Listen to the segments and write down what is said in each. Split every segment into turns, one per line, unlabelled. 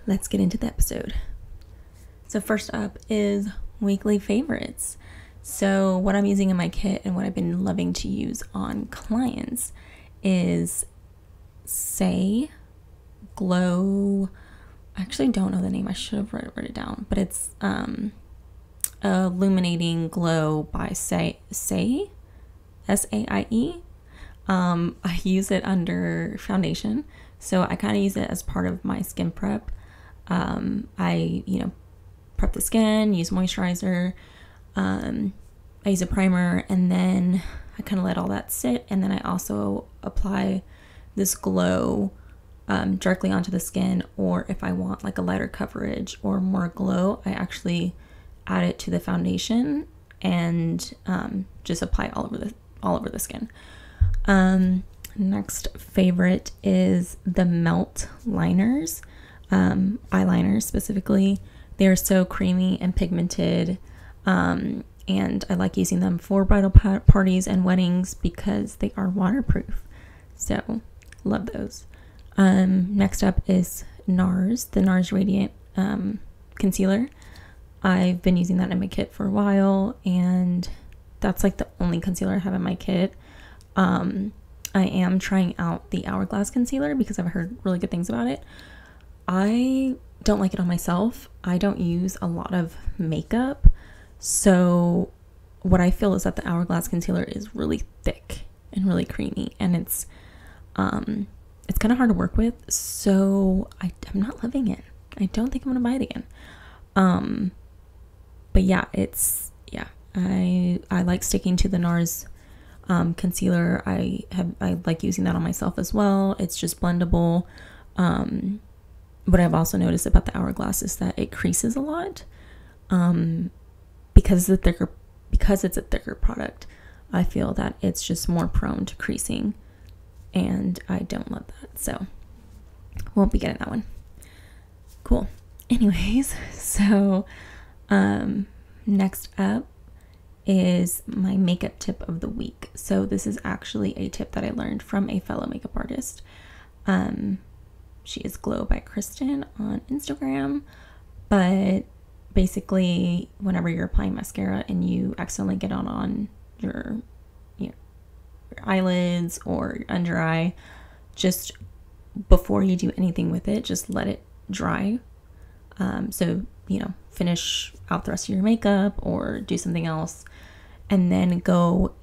let's get into the episode. So first up is weekly favorites. So what I'm using in my kit and what I've been loving to use on clients is Saie Glow. I actually don't know the name. I should have wrote it down, but it's Illuminating Glow by Saie, S-A-I-E. I use it under foundation, so I kind of use it as part of my skin prep. I prep the skin, use moisturizer, I use a primer, and then I kind of let all that sit, and then I also apply this glow directly onto the skin, or if I want like a lighter coverage or more glow, I actually add it to the foundation and just apply all over the skin. Next favorite is the Melt liners, eyeliners specifically. They're so creamy and pigmented, and I like using them for bridal parties and weddings because they are waterproof. So love those. Next up is Nars, the Nars Radiant concealer. I've been using that in my kit for a while, and that's like the only concealer I have in my kit. I am trying out the Hourglass concealer because I've heard really good things about it. I don't like it on myself. I don't use a lot of makeup, so what I feel is that the Hourglass concealer is really thick and really creamy, and it's kind of hard to work with, so I'm not loving it. I don't think I'm gonna buy it again. But yeah, I like sticking to the Nars concealer. I like using that on myself as well. It's just blendable. What I've also noticed about the Hourglass is that it creases a lot. Because it's a thicker product, I feel that it's just more prone to creasing, and I don't love that, so won't be getting that one. Cool. Anyways, so next up is my makeup tip of the week. So this is actually a tip that I learned from a fellow makeup artist. She is Glow by Kristen on Instagram, but basically whenever you're applying mascara and you accidentally get on your eyelids or your under eye, just before you do anything with it, just let it dry. So finish out the rest of your makeup or do something else, and then go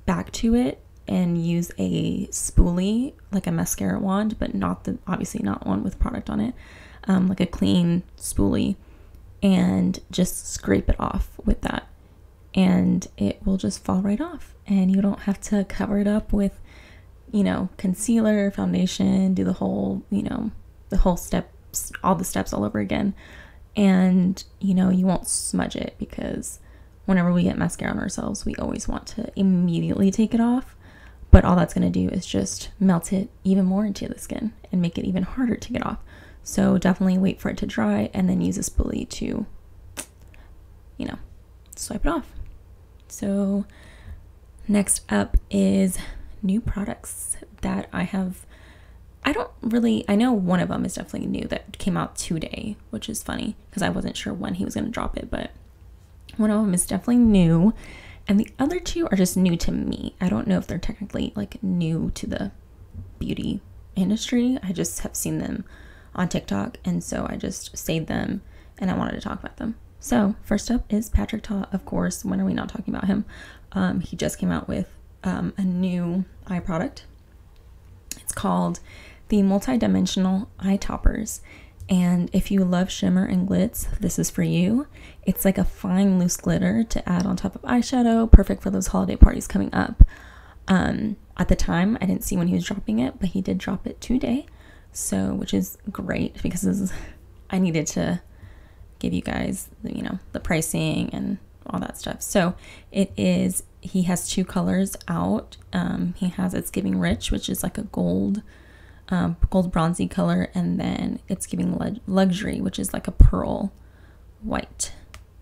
back to it and use a spoolie, like a mascara wand, but obviously not one with product on it, like a clean spoolie, and just scrape it off with that, and it will just fall right off, and you don't have to cover it up with concealer, foundation, do the whole steps, all the steps all over again. And you won't smudge it, because whenever we get mascara on ourselves, we always want to immediately take it off, but all that's going to do is just melt it even more into the skin and make it even harder to get off. So definitely wait for it to dry and then use a spoolie to swipe it off. So next up is new products that I have. I know one of them is definitely new that came out today, which is funny because I wasn't sure when he was going to drop it, but one of them is definitely new, and the other two are just new to me. I don't know if they're technically like new to the beauty industry. I just have seen them on TikTok, and so I just saved them and I wanted to talk about them. So first up is Patrick Ta, of course. When are we not talking about him? He just came out with a new eye product. It's called the Multi-Dimensional Eye Toppers, and if you love shimmer and glitz, this is for you. It's like a fine loose glitter to add on top of eyeshadow, perfect for those holiday parties coming up. At the time, I didn't see when he was dropping it, but he did drop it today, so which is great because I needed to give you guys the pricing and all that stuff. So he has two colors out. He has It's Giving Rich, which is like a gold bronzy color, and then It's Giving Luxury, which is like a pearl white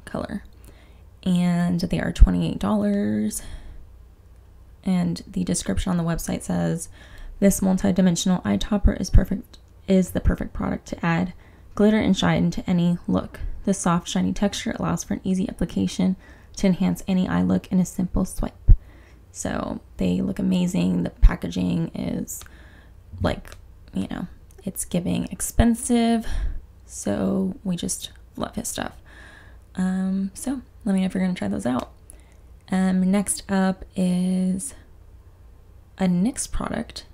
color, and they are $28. And the description on the website says, this multi-dimensional eye topper is the perfect product to add glitter and shine into any look. The soft, shiny texture allows for an easy application to enhance any eye look in a simple swipe. So they look amazing. The packaging is like, you know, it's giving expensive. So we just love his stuff. So let me know if you're going to try those out. Next up is a NYX product.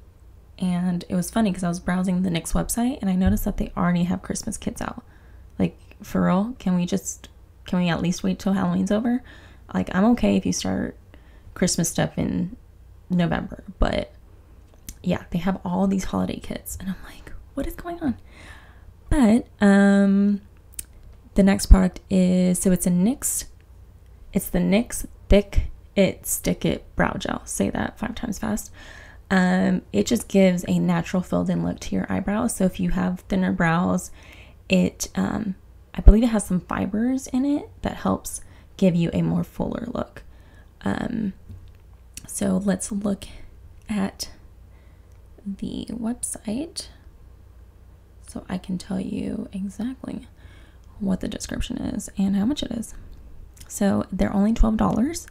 And it was funny because I was browsing the NYX website and I noticed that they already have Christmas kits out. Like, for real, can we at least wait till Halloween's over? Like, I'm okay if you start Christmas stuff in November, but yeah, they have all these holiday kits and I'm like, what is going on? But the next product is, so it's the NYX Thick Stick It Brow Gel. Say that 5 times fast. It just gives a natural filled in look to your eyebrows. So if you have thinner brows, it I believe it has some fibers in it that helps give you a more fuller look. So let's look at the website so I can tell you exactly what the description is and how much it is. So they're only $12.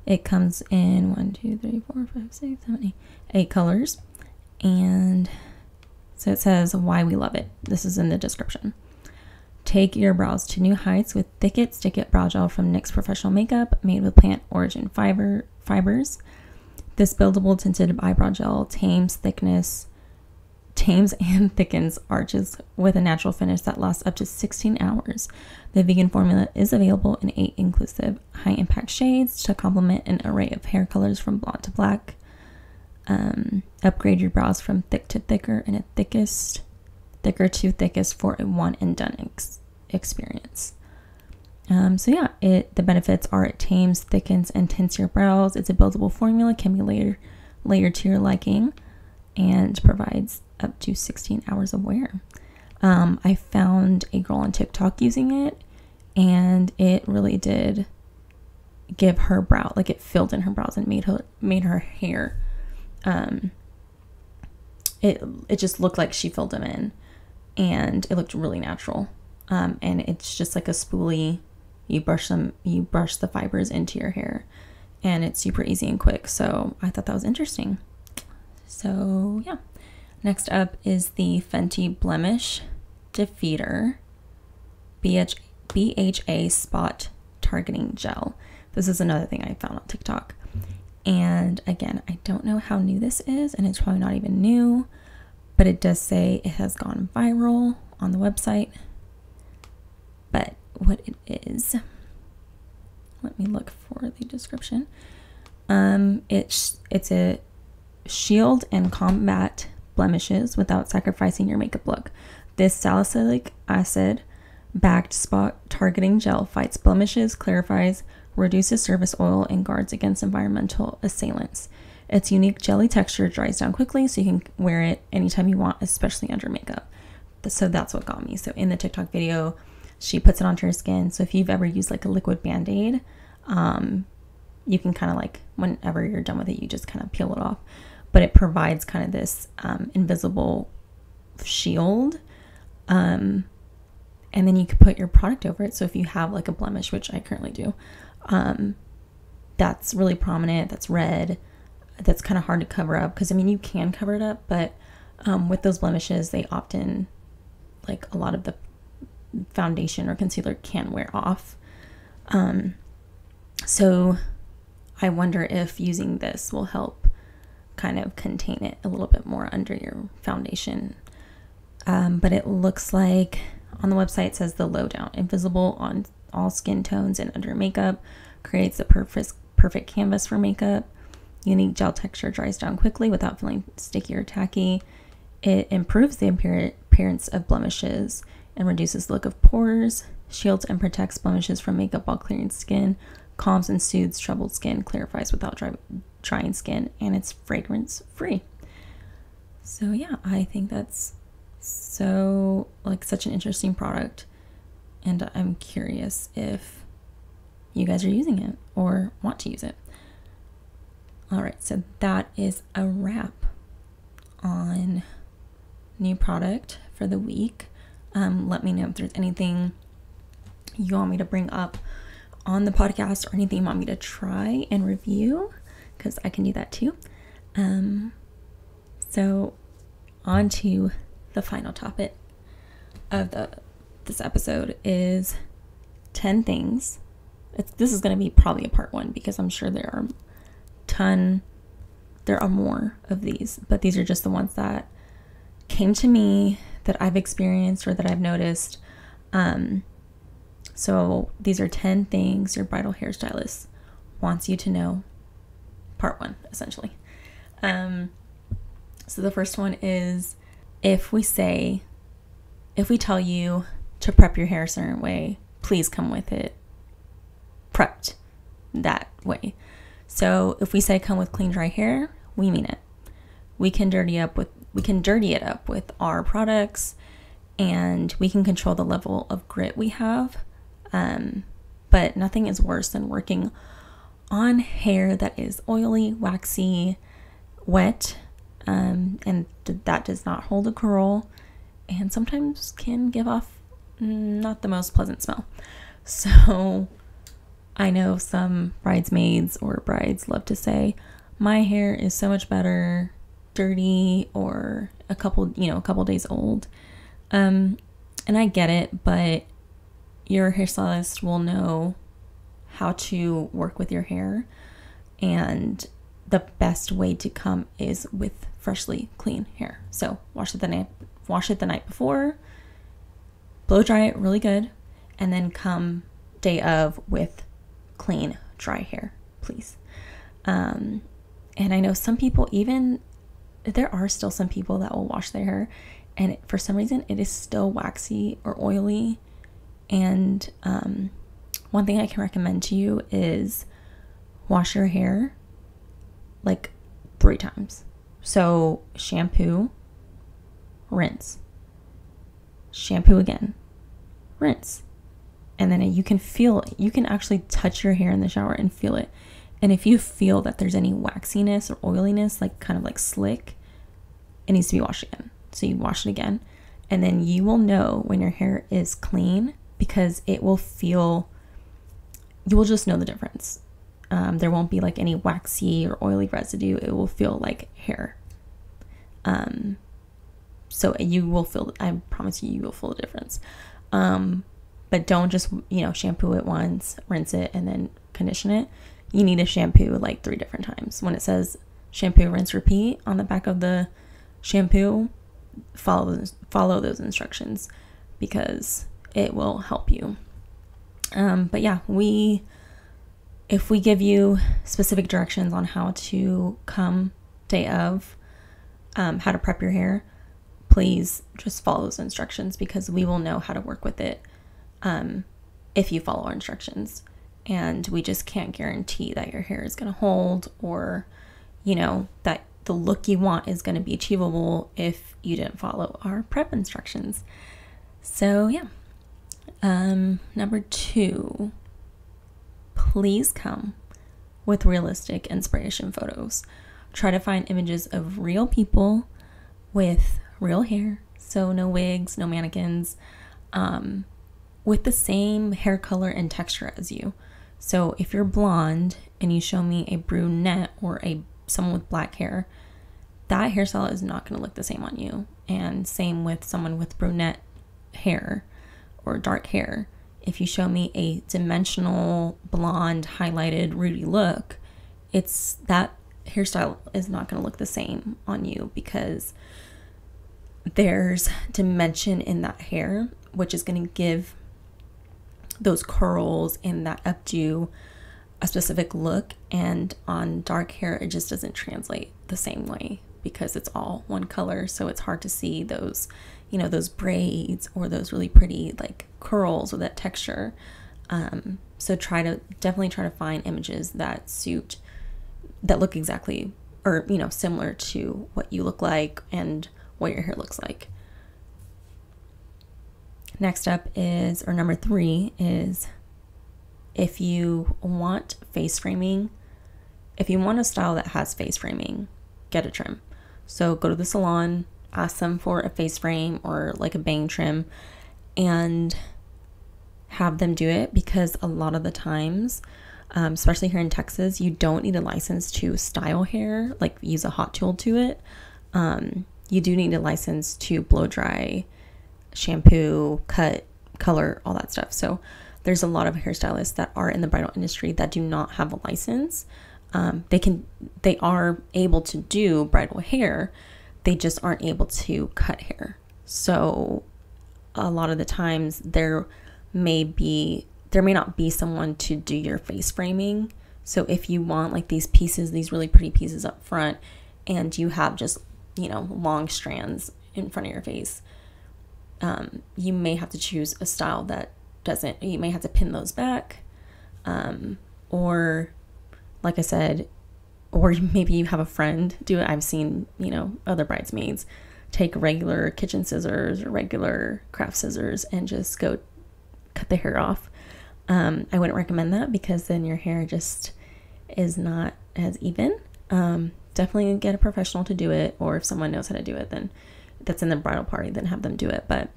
It comes in 1, 2, 3, 4, 5, 6, 7, 8 colors. And so it says why we love it. This is in the description. Take your brows to new heights with Thick It Stick It Brow Gel from NYX Professional Makeup, made with plant origin fibers. This buildable tinted eyebrow gel tames and thickens arches with a natural finish that lasts up to 16 hours. The vegan formula is available in 8 inclusive high-impact shades to complement an array of hair colors from blonde to black. Upgrade your brows from thick to thicker and thicker to thickest for a one-and-done experience. So yeah, the benefits are it tames, thickens, and tints your brows. It's a buildable formula, can be layered to your liking, and provides up to 16 hours of wear. I found a girl on TikTok using it, and it really did give her brow, like it filled in her brows and made her hair. It just looked like she filled them in, and it looked really natural. And it's just like a spoolie. You brush the fibers into your hair, and it's super easy and quick. So I thought that was interesting. So yeah, next up is the Fenty Blemish Defeater BHA Spot Targeting Gel. This is another thing I found on TikTok. And again, I don't know how new this is, and it's probably not even new, but it does say it has gone viral on the website. But what it is, let me look for the description. It's a shield and combat blemishes without sacrificing your makeup look. This salicylic acid backed spot targeting gel fights blemishes, clarifies, reduces surface oil, and guards against environmental assailants. Its unique jelly texture dries down quickly, so you can wear it anytime you want, especially under makeup. So that's what got me. So in the TikTok video, she puts it onto her skin. So if you've ever used like a liquid band-aid, you can kind of like, whenever you're done with it, you just kind of peel it off. But it provides kind of this invisible shield. And then you can put your product over it. So if you have like a blemish, which I currently do, that's really prominent, that's red, that's kind of hard to cover up. Because I mean, you can cover it up, but with those blemishes, they often, like a lot of the foundation or concealer can wear off. So I wonder if using this will help kind of contain it a little bit more under your foundation. But it looks like on the website it says the lowdown, invisible on all skin tones and under makeup, creates the perfect canvas for makeup. Unique gel texture dries down quickly without feeling sticky or tacky. It improves the appearance of blemishes and reduces the look of pores, shields and protects blemishes from makeup while clearing skin, calms and soothes troubled skin, clarifies without drying skin, and it's fragrance free. So yeah, I think that's so like such an interesting product, and I'm curious if you guys are using it or want to use it. All right, so that is a wrap on new product for the week. Let me know if there's anything you want me to bring up on the podcast or anything you want me to try and review, because I can do that too. So on to the final topic of this episode is 10 things. This is going to be probably a part 1 because I'm sure there are more of these, but these are just the ones that came to me that I've experienced or that I've noticed. So these are 10 things your bridal hairstylist wants you to know, part 1, essentially. So the first one is, if we tell you to prep your hair a certain way, please come with it prepped that way. So if we say come with clean, dry hair, we mean it. We can dirty it up with our products, and we can control the level of grit we have. But nothing is worse than working on hair that is oily, waxy, wet, and that does not hold a curl, and sometimes can give off not the most pleasant smell. So I know some bridesmaids or brides love to say, my hair is so much better dirty or a couple days old. And I get it, but your hairstylist will know how to work with your hair, and the best way to come is with freshly clean hair. So wash it the night before, blow dry it really good, and then come day of with clean, dry hair, please. And I know some people, there are still some people that will wash their hair and for some reason it is still waxy or oily. And one thing I can recommend to you is wash your hair like 3 times. So shampoo, rinse, shampoo again, rinse. And then you can actually touch your hair in the shower and feel it. And if you feel that there's any waxiness or oiliness, like kind of like slick, it needs to be washed again. So you wash it again, and then you will know when your hair is clean, because you will just know the difference. There won't be like any waxy or oily residue. It will feel like hair. So you will feel, I promise you will feel the difference. But don't just, shampoo it once, rinse it, and then condition it. You need to shampoo like 3 different times. When it says shampoo, rinse, repeat on the back of the shampoo, follow those instructions, because it will help you. But yeah, if we give you specific directions on how to come day of, how to prep your hair, please just follow those instructions, because we will know how to work with it if you follow our instructions. And we just can't guarantee that your hair is going to hold, or that the look you want is going to be achievable if you didn't follow our prep instructions. So yeah. Number 2, please come with realistic inspiration photos. Try to find images of real people with real hair, so no wigs, no mannequins, with the same hair color and texture as you. So if you're blonde and you show me a brunette or someone with black hair, that hairstyle is not going to look the same on you. And same with someone with brunette hair or dark hair. If you show me a dimensional blonde highlighted rooty look, that hairstyle is not going to look the same on you, because there's dimension in that hair, which is going to give those curls and that updo a specific look. And on dark hair, it just doesn't translate the same way, because it's all one color. So it's hard to see those, those braids or those really pretty like curls with that texture. So definitely try to find images that look exactly, or similar to what you look like and what your hair looks like. Next up is, or number 3 is, if you want face framing, if you want a style that has face framing, get a trim. So go to the salon, ask them for a face frame or like a bang trim, and have them do it, because a lot of the times, especially here in Texas, you don't need a license to style hair, like use a hot tool to it. You do need a license to blow dry, shampoo, cut, color, all that stuff. So there's a lot of hairstylists that are in the bridal industry that do not have a license. They are able to do bridal hair, they just aren't able to cut hair. So a lot of the times there may not be someone to do your face framing. So if you want like these pieces, these really pretty pieces up front, and you have just, you know, long strands in front of your face, you may have to choose a style that doesn't, you may have to pin those back, or like I said, or maybe you have a friend do it. I've seen, you know, other bridesmaids take regular kitchen scissors or regular craft scissors and just go cut the hair off. I wouldn't recommend that, because then your hair just is not as even. Definitely get a professional to do it, or if someone knows how to do it, then that's in the bridal party, then have them do it. But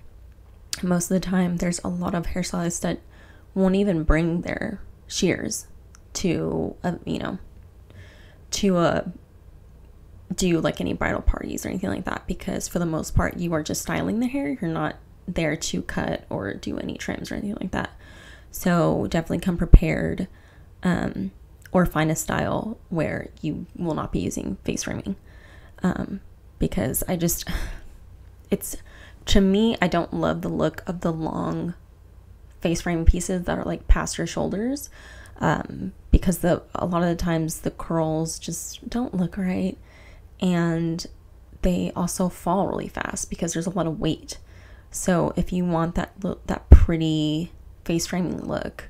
most of the time there's a lot of hairstylists that won't even bring their shears to do like any bridal parties or anything like that, because for the most part you are just styling the hair. You're not there to cut or do any trims or anything like that. So definitely come prepared, or find a style where you will not be using face framing, because to me, I don't love the look of the long face frame pieces that are like past your shoulders, because a lot of the times the curls just don't look right, and they also fall really fast because there's a lot of weight. So if you want that pretty face framing look,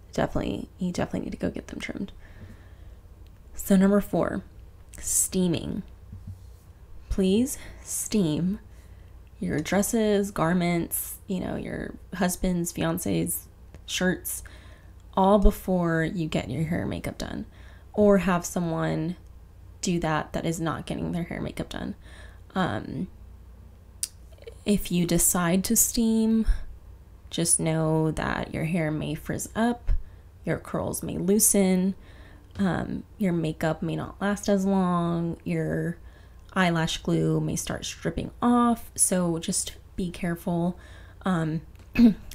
you definitely need to go get them trimmed. So number 4, steaming. Please steam your dresses, garments, you know, your husband's, fiance's shirts, all before you get your hair and makeup done, or have someone do that is not getting their hair and makeup done. If you decide to steam, just know that your hair may frizz up, your curls may loosen, your makeup may not last as long, your eyelash glue may start stripping off. So just be careful. I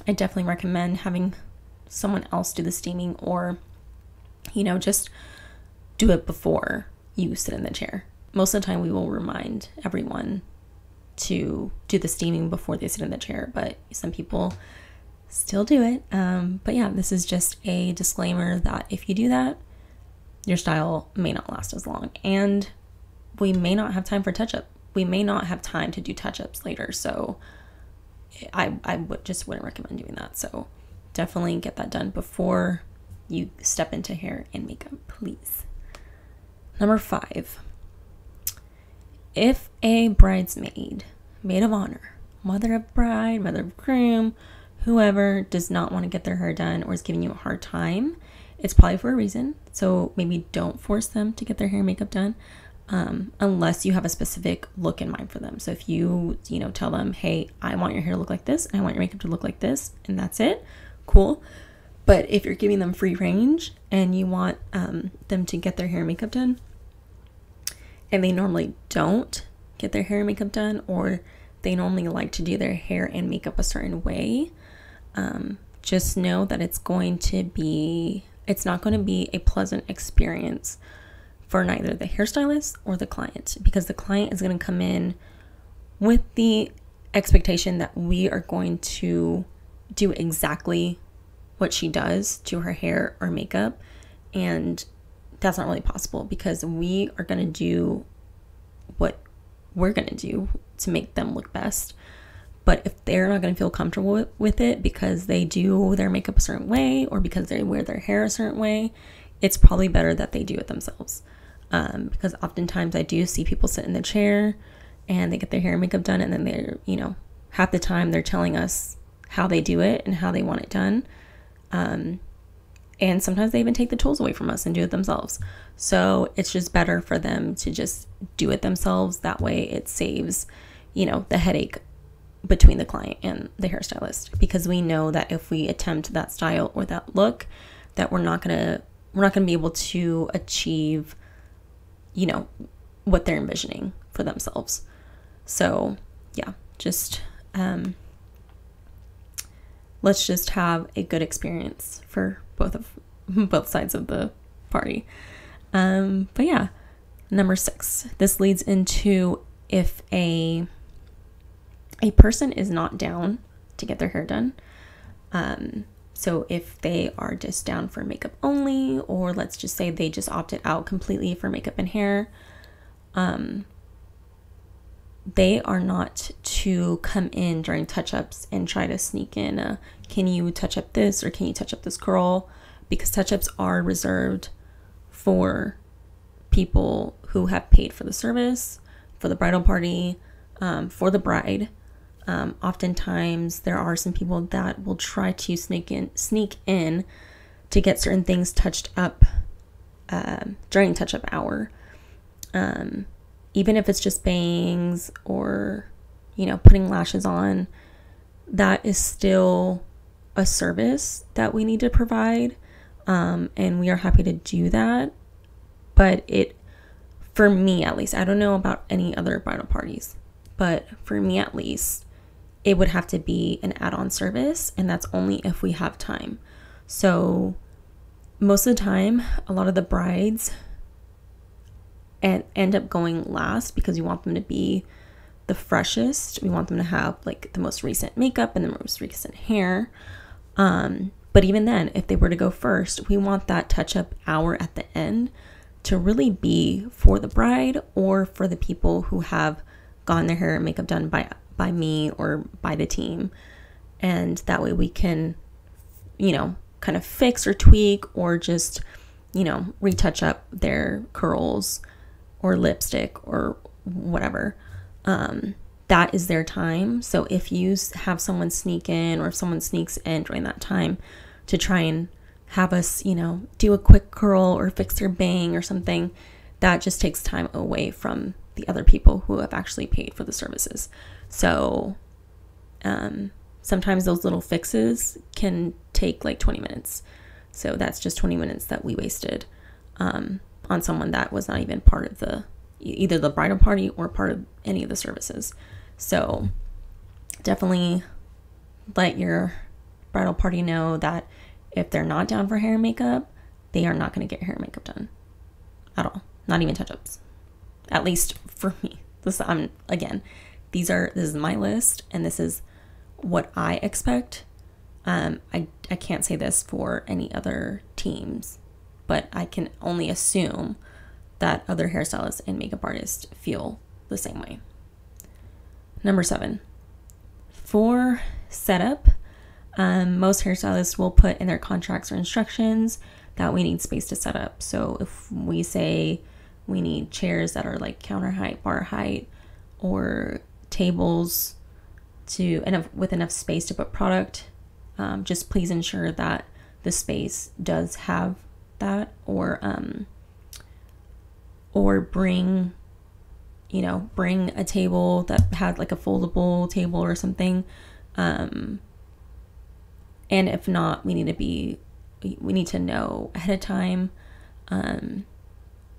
definitely recommend having someone else do the steaming, or, you know, just do it before you sit in the chair. Most of the time we will remind everyone to do the steaming before they sit in the chair, but some people still do it. But yeah, this is just a disclaimer that if you do that, your style may not last as long, and we may not have time for touch-up. We may not have time to do touch-ups later. So I wouldn't recommend doing that. So definitely get that done before you step into hair and makeup, please. Number 5, if a bridesmaid, maid of honor, mother of bride, mother of groom, whoever does not want to get their hair done or is giving you a hard time, it's probably for a reason. So maybe don't force them to get their hair and makeup done, unless you have a specific look in mind for them. So if you tell them, hey, I want your hair to look like this, and I want your makeup to look like this, and that's it, cool. But if you're giving them free range and you want them to get their hair and makeup done, and they normally don't get their hair and makeup done, or they normally like to do their hair and makeup a certain way, just know that it's not going to be a pleasant experience for neither the hairstylist or the client, because the client is going to come in with the expectation that we are going to do exactly what she does to her hair or makeup, and that's not really possible, because we are going to do what we're going to do to make them look best. But if they're not going to feel comfortable with it because they do their makeup a certain way, or because they wear their hair a certain way, it's probably better that they do it themselves. Because oftentimes I do see people sit in the chair and they get their hair and makeup done, and then they're, half the time they're telling us how they do it and how they want it done. And sometimes they even take the tools away from us and do it themselves. So it's just better for them to just do it themselves. That way it saves, the headache between the client and the hairstylist, because we know that if we attempt that style or that look, that we're not gonna be able to achieve, you know, what they're envisioning for themselves. So yeah, just let's just have a good experience for both sides of the party. But yeah, number 6, this leads into if a person is not down to get their hair done. So if they are just down for makeup only, or let's just say they just opted out completely for makeup and hair, they are not to come in during touch-ups and try to sneak in can you touch up this, or can you touch up this curl, because touch-ups are reserved for people who have paid for the service, for the bridal party, for the bride. Oftentimes there are some people that will try to sneak in to get certain things touched up during touch-up hour. Even if it's just bangs or, you know, putting lashes on, that is still a service that we need to provide. And we are happy to do that. But for me at least, I don't know about any other bridal parties, but for me at least, it would have to be an add-on service, and that's only if we have time. So most of the time, a lot of the brides end up going last because we want them to be the freshest. We want them to have like the most recent makeup and the most recent hair. But even then, if they were to go first, we want that touch-up hour at the end to really be for the bride or for the people who have gotten their hair and makeup done by me or by the team. And that way we can, you know, kind of fix or tweak or just, you know, retouch up their curls or lipstick or whatever. That is their time. So if you have someone sneak in, or if someone sneaks in during that time to try and have us, you know, do a quick curl or fix their bang or something, that just takes time away from the other people who have actually paid for the services. So sometimes those little fixes can take like 20 minutes. So that's just 20 minutes that we wasted on someone that was not even part of either the bridal party or part of any of the services. So definitely let your bridal party know that if they're not down for hair and makeup, they are not going to get hair and makeup done at all. Not even touch-ups. At least for me. This is my list, and this is what I expect. I can't say this for any other teams, but I can only assume that other hairstylists and makeup artists feel the same way. Number 7, for setup, most hairstylists will put in their contracts or instructions that we need space to set up. So if we say we need chairs that are like counter height, bar height, or tables with enough space to put product, just please ensure that the space does have that, or bring a table that had like a foldable table or something. And if not, we need to know ahead of time,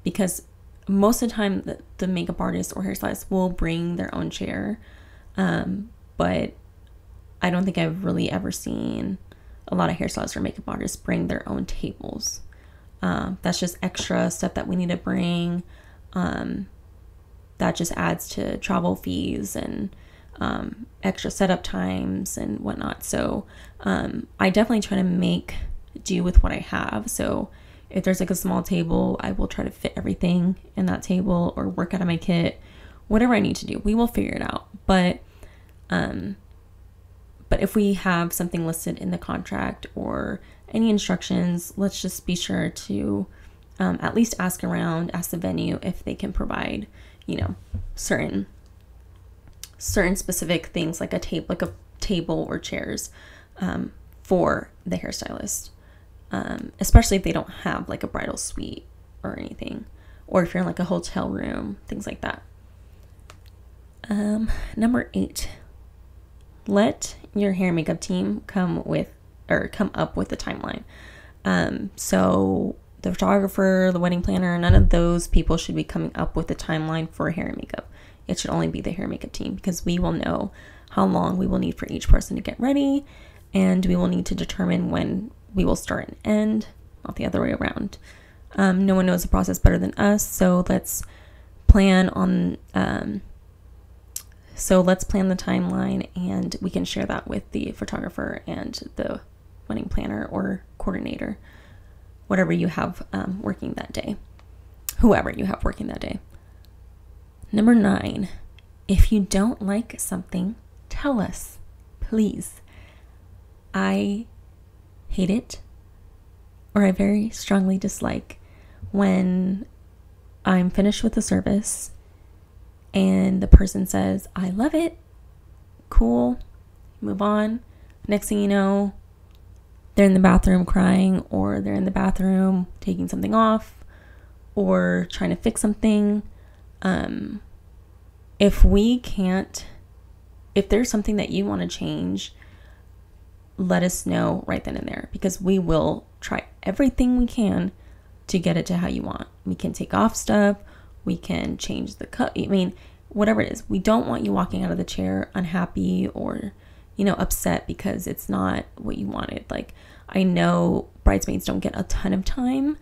because most of the time the makeup artist or hairstylist will bring their own chair. But I don't think I've really ever seen a lot of hairstylists or makeup artists bring their own tables. That's just extra stuff that we need to bring. That just adds to travel fees and extra setup times and whatnot. So I definitely try to make do with what I have. So if there's like a small table, I will try to fit everything in that table or work out of my kit, whatever I need to do. We will figure it out. But if we have something listed in the contract or any instructions, let's just be sure to at least ask the venue if they can provide, certain specific things like a table or chairs for the hairstylist, especially if they don't have like a bridal suite or anything, or if you're in like a hotel room, things like that. Number 8, let your hair and makeup team come up with the timeline. So the photographer, the wedding planner, none of those people should be coming up with the timeline for hair and makeup. It should only be the hair and makeup team, because we will know how long we will need for each person to get ready, and we will need to determine when we will start and end, not the other way around. No one knows the process better than us, so let's plan on the timeline, and we can share that with the photographer and the wedding planner or coordinator, whatever you have working that day, whoever you have working that day. Number 9, if you don't like something, tell us, please. I hate it, or I very strongly dislike when I'm finished with the service and the person says, I love it, cool, move on. Next thing you know, they're in the bathroom crying, or they're in the bathroom taking something off, or trying to fix something. If there's something that you want to change, let us know right then and there, because we will try everything we can to get it to how you want. We can take off stuff, we can change the cut, whatever it is. We don't want you walking out of the chair unhappy or, upset because it's not what you wanted. Like, I know bridesmaids don't get a ton of time,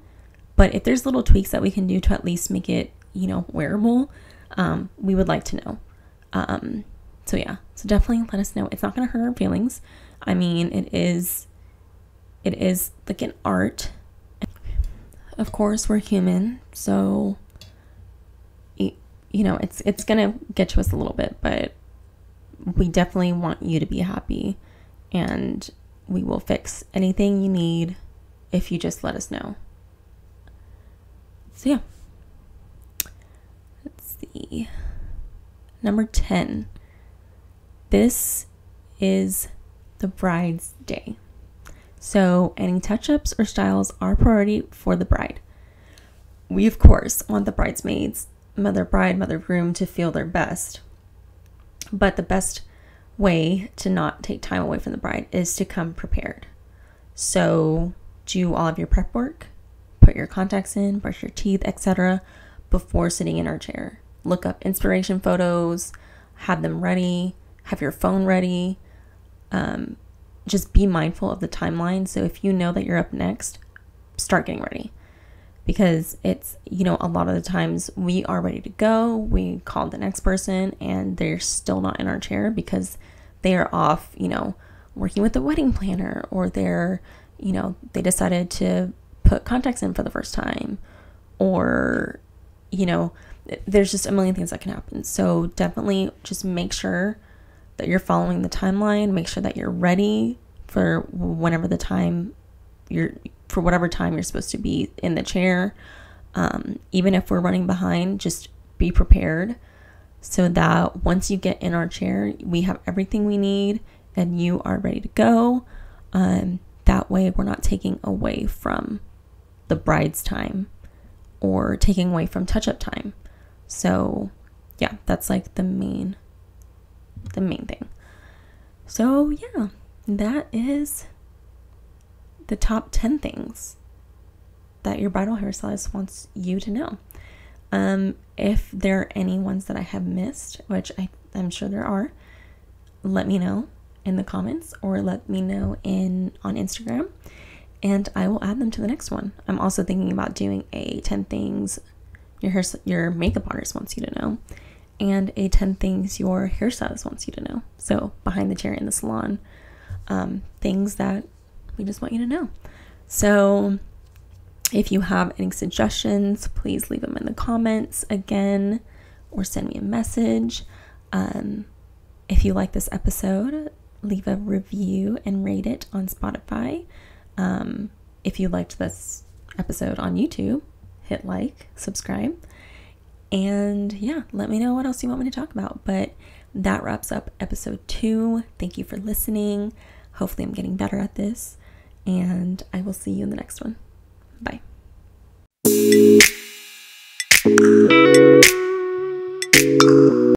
but if there's little tweaks that we can do to at least make it, wearable, we would like to know. So definitely let us know. It's not going to hurt our feelings. It is like an art. Of course, we're human, so it's gonna get to us a little bit, but we definitely want you to be happy, and we will fix anything you need if you just let us know. So let's see. Number 10. This is the bride's day. So any touch-ups or styles are priority for the bride. We, of course, want the bridesmaids, mother bride, mother groom, to feel their best. But the best way to not take time away from the bride is to come prepared. So do all of your prep work, put your contacts in, brush your teeth, etc. before sitting in our chair. Look up inspiration photos, have them ready, have your phone ready. Just be mindful of the timeline. So if you know that you're up next, start getting ready, because it's, a lot of the times we are ready to go. We call the next person and they're still not in our chair because they are off, working with the wedding planner, or they're, they decided to put contacts in for the first time, or, there's just a million things that can happen. So definitely just make sure that you're following the timeline. Make sure that you're ready for whatever time you're supposed to be in the chair. Even if we're running behind, just be prepared so that once you get in our chair, we have everything we need and you are ready to go. That way we're not taking away from the bride's time or taking away from touch-up time. So yeah, that's like the main thing. So yeah, that is the top 10 things that your bridal hairstylist wants you to know. If there are any ones that I have missed, which I'm sure there are, let me know in the comments, or let me know on Instagram, and I will add them to the next one. I'm also thinking about doing a 10 things your makeup artist wants you to know, and a 10 things your hairstylist wants you to know. So behind the chair in the salon, things that we just want you to know. So if you have any suggestions, please leave them in the comments again, or send me a message. If you like this episode, leave a review and rate it on Spotify. If you liked this episode on YouTube, hit like, subscribe, and yeah, let me know what else you want me to talk about. But that wraps up episode 2. Thank you for listening. Hopefully I'm getting better at this, and I will see you in the next one. Bye.